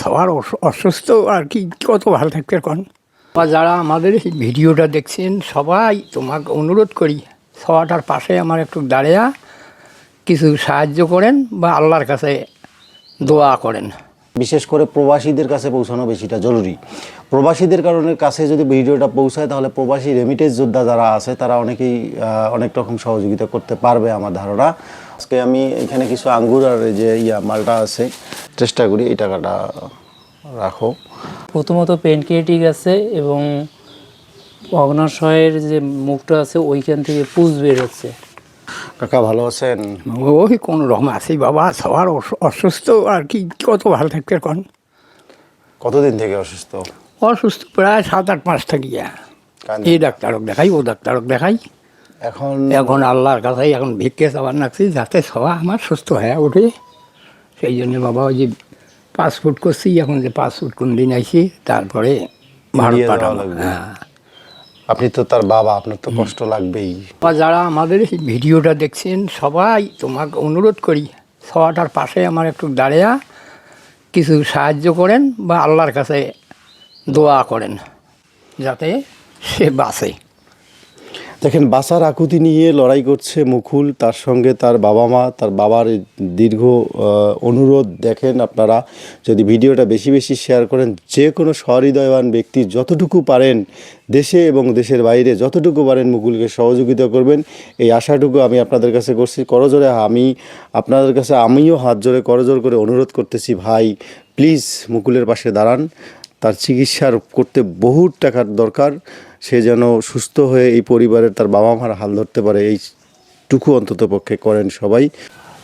সবার অসুস্থ আর কি, কত ভালো থাকতে কোন। বা যারা আমাদের এই ভিডিওটা দেখছেন সবাই তোমাকে অনুরোধ করি, সবাটার পাশে আমার একটু দাঁড়িয়ে কিছু সাহায্য করেন বা আল্লাহর কাছে দোয়া করেন। বিশেষ করে প্রবাসীদের কাছে পৌঁছানো বেশিটা জরুরি। প্রবাসীদের কাছে যদি ভিডিওটা পৌঁছায় তাহলে প্রবাসী রেমিটেন্স যোদ্ধা যারা আছে তারা অনেকেই অনেক রকম সহযোগিতা করতে পারবে আমার ধারণা। আজকে আমি এখানে কিছু আঙ্গুর আর যে মালটা আছে, চেষ্টা করি এই টাকাটা রাখো। প্রথমত পেনক্রিয়েটিক আছে এবং অগ্নাশয়ের যে মুখটা আছে ওইখান থেকে পুজ বের হচ্ছে। কাকা ভালো আছেন? ওই কোনো রকম আছি বাবা, সবার অসুস্থ আর কি, কত ভালো থাকতে কোন। কতদিন থেকে অসুস্থ? অসুস্থ প্রায় 7-8 মাস থাকি। এই ডাক্তারক দেখাই, ও ডাক্তারক দেখাই। এখন আল্লাহর কাছে এখন ভিক্ষে চাবার নাকছি যাতে সবাই আমার সুস্থ হয়ে ওঠে। সেই জন্য বাবা ওই যে পাসপোর্ট করছি, এখন যে পাসপোর্ট কোন দিন আইছি তারপরে ভারত পাঠাবো। হ্যাঁ, আপনি তো তার বাবা, আপনার তো কষ্ট লাগবেই। বা যারা আমাদের এই ভিডিওটা দেখছেন সবাই তোমাকে অনুরোধ করি, সবাটার পাশে আমার একটু দাঁড়িয়ে কিছু সাহায্য করেন বা আল্লাহর কাছে দোয়া করেন যাতে সে বাঁচে। দেখেন, বাঁচার আকুতি নিয়ে লড়াই করছে মুকুল, তার সঙ্গে তার বাবা মা, তার বাবার দীর্ঘ অনুরোধ। দেখেন আপনারা যদি ভিডিওটা বেশি বেশি শেয়ার করেন, যে কোনো সহৃদয়বান ব্যক্তি যতটুকু পারেন দেশে এবং দেশের বাইরে যতটুকু পারেন মুকুলকে সহযোগিতা করবেন, এই আশাটুকু আমি আপনাদের কাছে করছি। করজোরে আমি আপনাদের কাছে আমিও হাত জোরে করজোর করে অনুরোধ করতেছি, ভাই প্লিজ মুকুলের পাশে দাঁড়ান। তার চিকিৎসার করতে বহু টাকার দরকার, সে যেন সুস্থ হয়ে এই পরিবারের তার বাবা মার হাল ধরতে পারে, এইটুকু অন্তত পক্ষে করেন সবাই।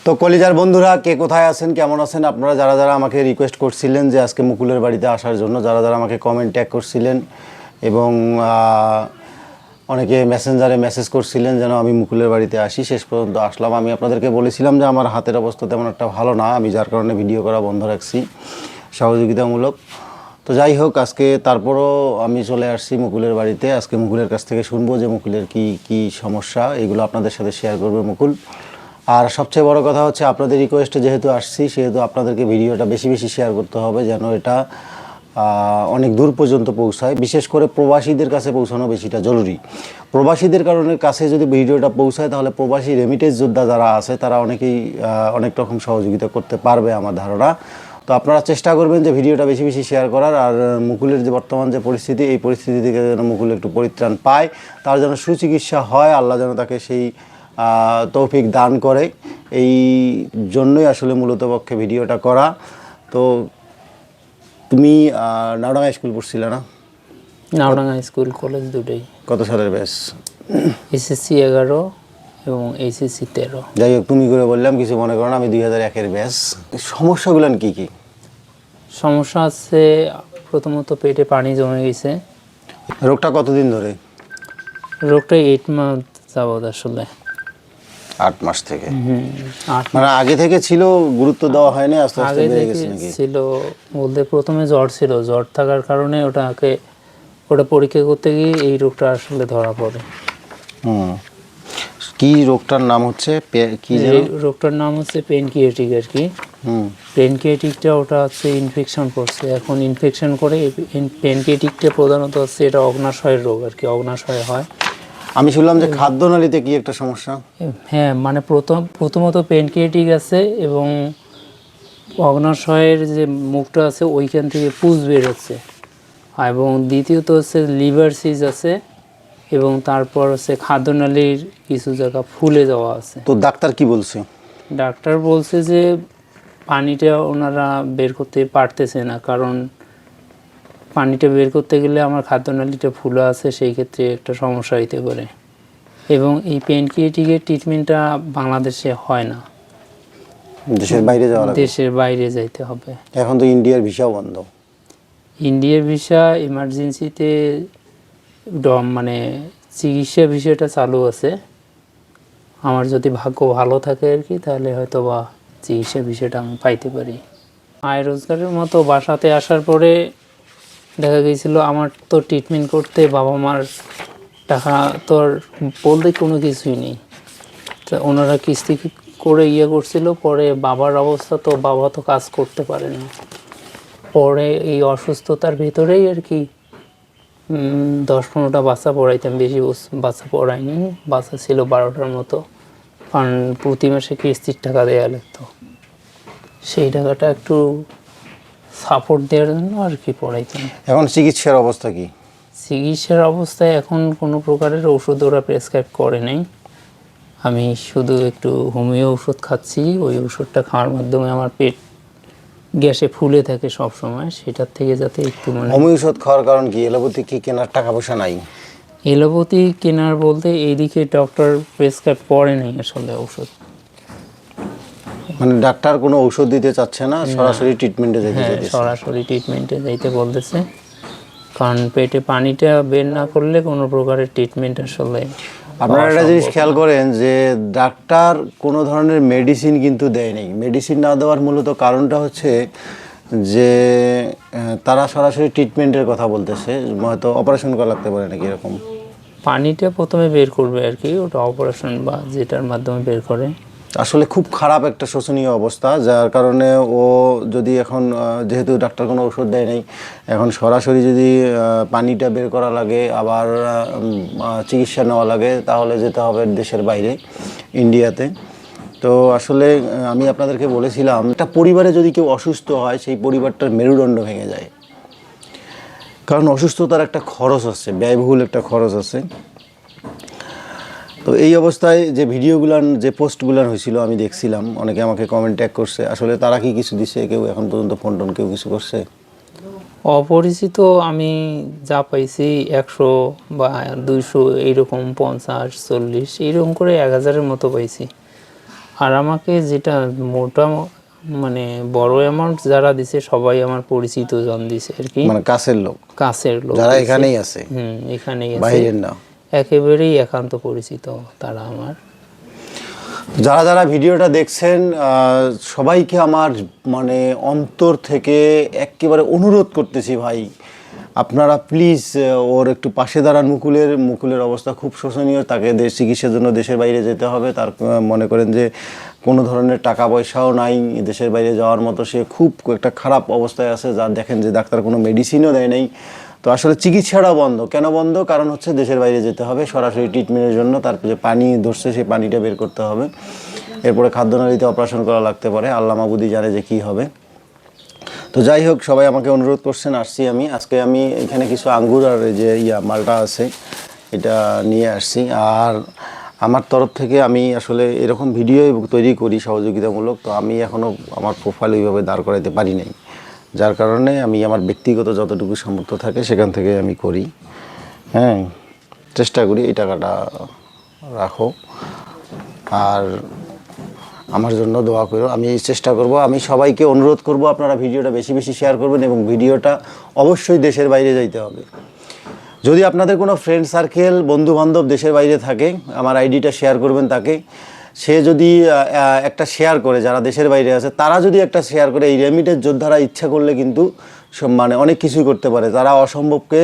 তো কলিজার বন্ধুরা, কে কোথায় আছেন, কেমন আছেন আপনারা? যারা যারা আমাকে রিকোয়েস্ট করছিলেন যে আজকে মুকুলের বাড়িতে আসার জন্য, যারা যারা আমাকে কমেন্ট ট্যাগ করছিলেন এবং অনেকে মেসেঞ্জারে মেসেজ করছিলেন যেন আমি মুকুলের বাড়িতে আসি, শেষ পর্যন্ত আসলাম। আমি আপনাদেরকে বলেছিলাম যে আমার হাতের অবস্থা তেমন একটা ভালো না, আমি যার কারণে ভিডিও করা বন্ধ রাখছি সহযোগিতামূলক। তো যাই হোক, আজকে তারপরও আমি চলে আসছি মুকুলের বাড়িতে। আজকে মুকুলের কাছ থেকে শুনবো যে মুকুলের কি সমস্যা, এগুলো আপনাদের সাথে শেয়ার করবে মুকুল। আর সবচেয়ে বড় কথা হচ্ছে আপনাদের রিকোয়েস্টে যেহেতু আসছি সেহেতু আপনাদেরকে ভিডিওটা বেশি বেশি শেয়ার করতে হবে যেন এটা অনেক দূর পর্যন্ত পৌঁছায়। বিশেষ করে প্রবাসীদের কাছে পৌঁছানো বেশিটা জরুরি। প্রবাসীদের কাছে যদি ভিডিওটা পৌঁছায় তাহলে প্রবাসী রেমিটেন্স যোদ্ধা যারা আছে তারা অনেকেই অনেক রকম সহযোগিতা করতে পারবে আমার ধারণা। তো আপনারা চেষ্টা করবেন যে ভিডিওটা বেশি বেশি শেয়ার করার। আর মুকুলের যে বর্তমান যে পরিস্থিতি, এই পরিস্থিতি থেকে যেন মুকুল একটু পরিত্রাণ পায়, তার যেন সুচিকিৎসা হয়, আল্লাহ যেন তাকে সেই তৌফিক দান করে, এই জন্যই আসলে মূলত পক্ষে ভিডিওটা করা। তো তুমি নাওডাঙ্গা স্কুল পড়ছিলে না? নাওডাঙ্গা স্কুল কলেজ দুটোই। কত সালের ব্যাচ? এসএসসি 11 এবং এইচএসসি 13। যাই হোক, তুমি করে বললাম, কিছু মনে করো না, আমি 2001-এর ব্যাচ। সমস্যাগুলো কি কি? সমস্যা আছে, প্রথমত পেটে পানি জমে গেছে। রোগটা কতদিন ধরে? রোগটা 8 মাস যাবত আসলে। 8 মাস থেকে? মানে আগে থেকে ছিল, গুরুত্ব দেওয়া হয়নি, আস্তে আস্তে বেড়ে গেছে নাকি? ছিল বলতে প্রথমে জ্বর ছিল, জ্বর থাকার কারণে ওটা পরীক্ষা করতে গিয়ে এই রোগটা আসলে ধরা পড়ে। কি রোগটার নাম হচ্ছে? কি রোগটার নাম হচ্ছে পেনক্রিয়েটিক আর কি। পেনক্রিয়েটিকটা ওটা হচ্ছে ইনফেকশন করছে, এখন ইনফেকশন করে পেনক্রিয়েটিকটা প্রধানত হচ্ছে এটা অগ্নাশয়ের রোগ আর কি, অগ্নাশয় হয়। আমি শুনলাম যে খাদ্যনালীতে কি একটা সমস্যা? হ্যাঁ, মানে প্রথমত পেনক্রিয়েটিক আছে এবং অগ্নাশয়ের যে মুখটা আছে ওইখান থেকে পুজ বের হচ্ছে, এবং দ্বিতীয়ত হচ্ছে লিভার সিজ আছে এবং তারপর হচ্ছে খাদ্যনালীর কিছু জায়গা ফুলে যাওয়া আছে। তো ডাক্তার কি বলছে? ডাক্তার বলছে যে পানিটা ওনারা বের করতে পারতেছে না, কারণ পানিটা বের করতে গেলে আমার খাদ্যনালীটা ফুলে আছে, সেই ক্ষেত্রে একটা সমস্যা হইতে পারে। এবং এই পেনক্রিয়েটিকের ট্রিটমেন্টটা বাংলাদেশে হয় না, দেশের বাইরে যাওয়া লাগে, দেশের বাইরে যাইতে হবে। এখন তো ইন্ডিয়ার ভিসাও বন্ধ। ইন্ডিয়ার ভিসা ইমার্জেন্সিতে মানে চিকিৎসা বিষয়টা চালু আছে। আমার যদি ভাগ্য ভালো থাকে আর কি, তাহলে হয়তো বা চিকিৎসা বিষয়টা আমি পাইতে পারি। আয় রোজগারের মতো বাসাতে আসার পরে দেখা গিয়েছিল আমার তো ট্রিটমেন্ট করতে বাবা মার টাকা তো আর বলতে কোনো কিছুই নেই। তো ওনারা কিস্তি করে করছিল, পরে বাবার অবস্থা তো, বাবা তো কাজ করতে পারে না, পরে এই অসুস্থতার ভেতরেই আর কি 10-15টা বাচ্চা পড়াইতাম, বেশি বাচ্চা পড়াইনি, বাচ্চা ছিল 12টার মতো, কারণ প্রতি মাসে কিস্তির টাকা দেওয়া লাগতো, সেই টাকাটা একটু সাপোর্ট দেওয়ার জন্য আর কি পড়াইতাম। এখন চিকিৎসার অবস্থা কি? চিকিৎসার অবস্থায় এখন কোনো প্রকারের ওষুধ ওরা প্রেসক্রাইব করে নাই, আমি শুধু একটু হোমিও ওষুধ খাচ্ছি। ওই ওষুধটা খাওয়ার মাধ্যমে আমার পেট গ্যাসে ফুলে থাকে সব সময়, সেটার থেকে যাতে একটু মানে। হোমিও ওষুধ খাওয়ার কারণ কি? এলোপ্যাথি কি কেনার টাকা পয়সা নাই? এলোপ্যাথি কেনার বলতে এইদিকে ডক্টর প্রেসক্রাইব করে নাই আসলে ওষুধ, মানে ডাক্তার কোনো ঔষধ দিতে চাচ্ছে না, সরাসরি ট্রিটমেন্টে যেতে হ্যাঁ চাইছে। সরাসরি ট্রিটমেন্টে যাইতে বলতেছে, কারণ পেটে পানিটা বের না করলে কোনো প্রকারের ট্রিটমেন্ট আসলে। আপনারা একটা জিনিস খেয়াল করেন যে ডাক্তার কোনো ধরনের মেডিসিন কিন্তু দেয় নেই। মেডিসিন না দেওয়ার মূলত কারণটা হচ্ছে যে তারা সরাসরি ট্রিটমেন্টের কথা বলতেছে, হয়তো অপারেশন করা লাগতে পারে নাকি এরকম। পানিটা প্রথমে বের করবে আর কি, ওটা অপারেশন বা যেটার মাধ্যমে বের করে। আসলে খুব খারাপ একটা শোচনীয় অবস্থা, যার কারণে ও যদি এখন যেহেতু ডাক্তার কোনো ওষুধ দেয় নাই, এখন সরাসরি যদি পানিটা বের করা লাগে, আবার চিকিৎসা নেওয়া লাগে, তাহলে যেতে হবে দেশের বাইরে, ইন্ডিয়াতে। তো আসলে আমি আপনাদেরকে বলেছিলাম, একটা পরিবারে যদি কেউ অসুস্থ হয়, সেই পরিবারটার মেরুদণ্ড ভেঙে যায়, কারণ অসুস্থতার একটা খরচ আছে, ব্যয়বহুল একটা খরচ আছে। তো এই অবস্থায় যে ভিডিওগুলান, যে পোস্টগুলান হয়েছিল আমি দেখছিলাম, অনেকে আমাকে কমেন্ট ট্যাগ করছে, আসলে তারা কি কিছু দিছে? কেউ এখন পর্যন্ত ফোন টোন কেউ কিছু করছে? অপরিচিত আমি যা পাইছি 100 বা 200 এইরকম, 50, 40 এইরকম করে 1000-এর মতো পাইছি। আর আমাকে যেটা মোটা মানে বড় অ্যামাউন্ট যারা দিছে সবাই আমার পরিচিত জন দিছে আর কি, মানে কাছের লোক, কাছের লোক যারা দিছে। এখানেই আছে, এখানেই আছে, বাইরের না, একেবারেই একান্ত পরিচিত তারা আমার। যারা যারা ভিডিওটা দেখছেন সবাইকে আমার মানে অন্তর থেকে একেবারে অনুরোধ করতেছি, ভাই আপনারা প্লিজ ওর একটু পাশে দাঁড়ান। মুকুলের অবস্থা খুব শোচনীয়, তাকে চিকিৎসার জন্য দেশের বাইরে যেতে হবে। তার মনে করেন যে কোনো ধরনের টাকা পয়সাও নাই দেশের বাইরে যাওয়ার মতো, সে খুব একটা খারাপ অবস্থায় আছে, যা দেখেন যে ডাক্তার কোনো মেডিসিনও দেয় নাই। তো আসলে চিকিৎসাটাও বন্ধ। কেন বন্ধ? কারণ হচ্ছে দেশের বাইরে যেতে হবে সরাসরি ট্রিটমেন্টের জন্য, তারপর যে পানি ধরছে সেই পানিটা বের করতে হবে, এরপরে খাদ্যনালীতে অপারেশন করা লাগতে পারে, আল্লাহ মাবুদি জানে যে কী হবে। তো যাই হোক, সবাই আমাকে অনুরোধ করছেন, আসছি আমি আজকে। আমি এখানে কিছু আঙ্গুর আর যে মালটা আছে এটা নিয়ে আসছি। আর আমার তরফ থেকে আমি আসলে এরকম ভিডিও তৈরি করি সহযোগিতামূলক, তো আমি এখনও আমার প্রোফাইল ওইভাবে দাঁড় করাইতে পারি নাই, যার কারণে আমি আমার ব্যক্তিগত যতটুকু সামর্থ্য থাকে সেখান থেকে আমি করি। হ্যাঁ, চেষ্টা করি এই টাকাটা রাখো, আর আমার জন্য দোয়া করো। আমি চেষ্টা করব, আমি সবাইকে অনুরোধ করব আপনারা ভিডিওটা বেশি বেশি শেয়ার করবেন, এবং ভিডিওটা অবশ্যই দেশের বাইরে যাইতে হবে। যদি আপনাদের কোনো ফ্রেন্ড সার্কেল, বন্ধুবান্ধব দেশের বাইরে থাকে, আমার আইডিটা শেয়ার করবেন তাকে। সে যদি একটা শেয়ার করে, যারা দেশের বাইরে আছে তারা যদি একটা শেয়ার করে, এই রেমিটেন্স যোদ্ধারা ইচ্ছা করলে কিন্তু মানে অনেক কিছুই করতে পারে। তারা অসম্ভবকে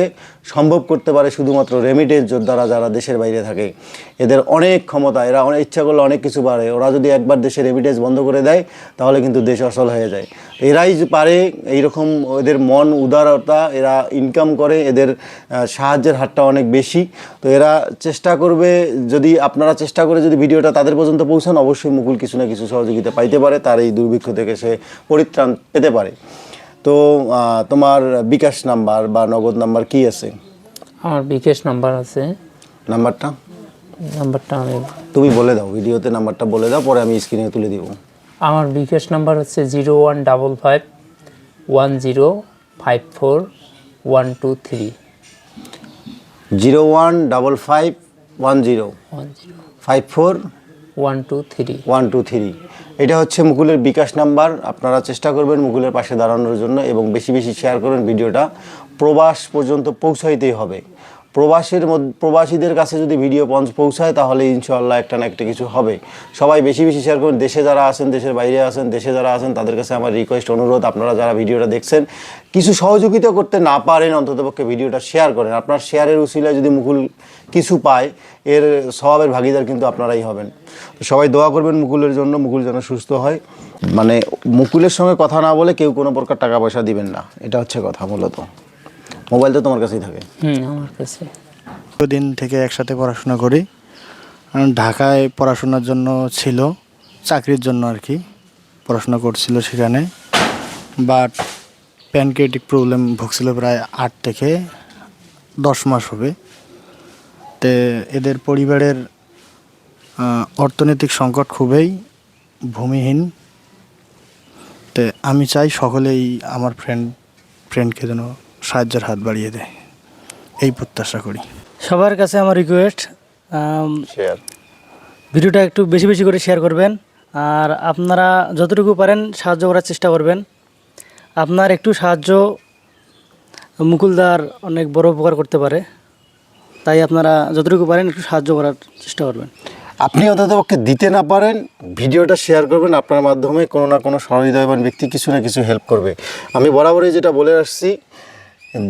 সম্ভব করতে পারে শুধুমাত্র রেমিটেন্স যোদ্ধারা যারা দেশের বাইরে থাকে। এদের অনেক ক্ষমতা, এরা অনেক ইচ্ছা করলে অনেক কিছু পারে। ওরা যদি একবার দেশে রেমিটেন্স বন্ধ করে দেয় তাহলে কিন্তু দেশ অচল হয়ে যায়। এরাই পারে এইরকম, এদের মন উদারতা, এরা ইনকাম করে, এদের সাহায্যের হারটা অনেক বেশি। তো এরা চেষ্টা করবে, যদি আপনারা চেষ্টা করে যদি ভিডিওটা তাদের পর্যন্ত পৌঁছান, অবশ্যই মুকুল কিছু না কিছু সহযোগিতা পাইতে পারে, তার এই দুর্ভিক্ষ থেকে সে পরিত্রাণ পেতে পারে। তো তোমার বিকাশ নাম্বার বা নগদ নাম্বার কি আছে? আমার বিকাশ নাম্বার আছে। নাম্বারটা আমি তুমি বলে দাও, ভিডিওতে নাম্বারটা বলে দাও, পরে আমি স্ক্রিনে তুলে দিব। আমার বিকাশ নাম্বার হচ্ছে 01551054-123। 01551054-123। এটা হচ্ছে মুকুলের বিকাশ নাম্বার। আপনারা চেষ্টা করবেন মুকুলের পাশে দাঁড়ানোর জন্য, এবং বেশি বেশি শেয়ার করবেন ভিডিওটা। প্রবাস পর্যন্ত পৌঁছাইতেই হবে, প্রবাসীদের কাছে যদি ভিডিও পৌঁছায় তাহলে ইনশাআল্লাহ একটা না একটা কিছু হবে। সবাই বেশি বেশি শেয়ার করুন। দেশে যারা আছেন, দেশের বাইরে আছেন, দেশে যারা আছেন তাদের কাছে আমার রিকোয়েস্ট, অনুরোধ, আপনারা যারা ভিডিওটা দেখছেন কিছু সহযোগিতা করতে না পারেন অন্ততপক্ষে ভিডিওটা শেয়ার করেন। আপনার শেয়ারের উসিলায় যদি মুকুল কিছু পায় এর সওয়াবের ভাগিদার কিন্তু আপনারাই হবেন। তো সবাই দোয়া করবেন মুকুলের জন্য, মুকুল যেন সুস্থ হয়। মানে মুকুলের সঙ্গে কথা না বলে কেউ কোনো প্রকার টাকা পয়সা দিবেন না, এটা হচ্ছে কথা মূলত। মোবাইল তো তোমার কাছেই থাকে? আমার কাছে। দিন থেকে একসাথে পড়াশোনা করি। ঢাকায় পড়াশোনার জন্য ছিল, চাকরির জন্য আর কি পড়াশোনা করছিল সেখানে, বাট প্যানক্রিয়াটিক প্রবলেম ভুগছিল প্রায় 8 থেকে 10 মাস হবে। তে এদের পরিবারের অর্থনৈতিক সংকট খুবই ভূমিহীন। তে আমি চাই সকলেই আমার ফ্রেন্ডকে যেন সাহায্যের হাত বাড়িয়ে দেয়, এই প্রত্যাশা করি। সবার কাছে আমার রিকোয়েস্ট, শেয়ার ভিডিওটা একটু বেশি বেশি করে শেয়ার করবেন, আর আপনারা যতটুকু পারেন সাহায্য করার চেষ্টা করবেন। আপনার একটু সাহায্য মুকুলদার অনেক বড় উপকার করতে পারে, তাই আপনারা যতটুকু পারেন একটু সাহায্য করার চেষ্টা করবেন। আপনি অন্ততপক্ষে দিতে না পারেন, ভিডিওটা শেয়ার করবেন। আপনার মাধ্যমে কোনো না কোনো সহৃদয়বান ব্যক্তি কিছু না কিছু হেল্প করবে। আমি বরাবরই যেটা বলে আসছি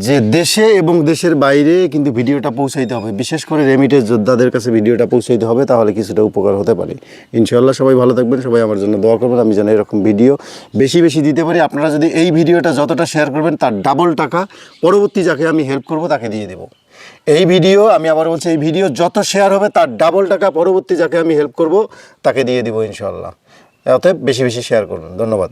যে দেশে এবং দেশের বাইরে কিন্তু ভিডিওটা পৌঁছাইতে হবে, বিশেষ করে রেমিটেন্স যোদ্ধাদের কাছে ভিডিওটা পৌঁছাইতে হবে, তাহলে কিছুটা উপকার হতে পারে। ইনশাআল্লাহ সবাই ভালো থাকবেন, সবাই আমার জন্য দোয়া করবেন, আমি যেন এরকম ভিডিও বেশি বেশি দিতে পারি। আপনারা যদি এই ভিডিওটা যতটা শেয়ার করবেন তার ডাবল টাকা পরবর্তী যাকে আমি হেল্প করব তাকে দিয়ে দেব। এই ভিডিও, আমি আবার বলছি, এই ভিডিও যত শেয়ার হবে তার ডাবল টাকা পরবর্তী যাকে আমি হেল্প করব তাকে দিয়ে দিব ইনশাআল্লাহ। অতএব বেশি বেশি শেয়ার করুন। ধন্যবাদ।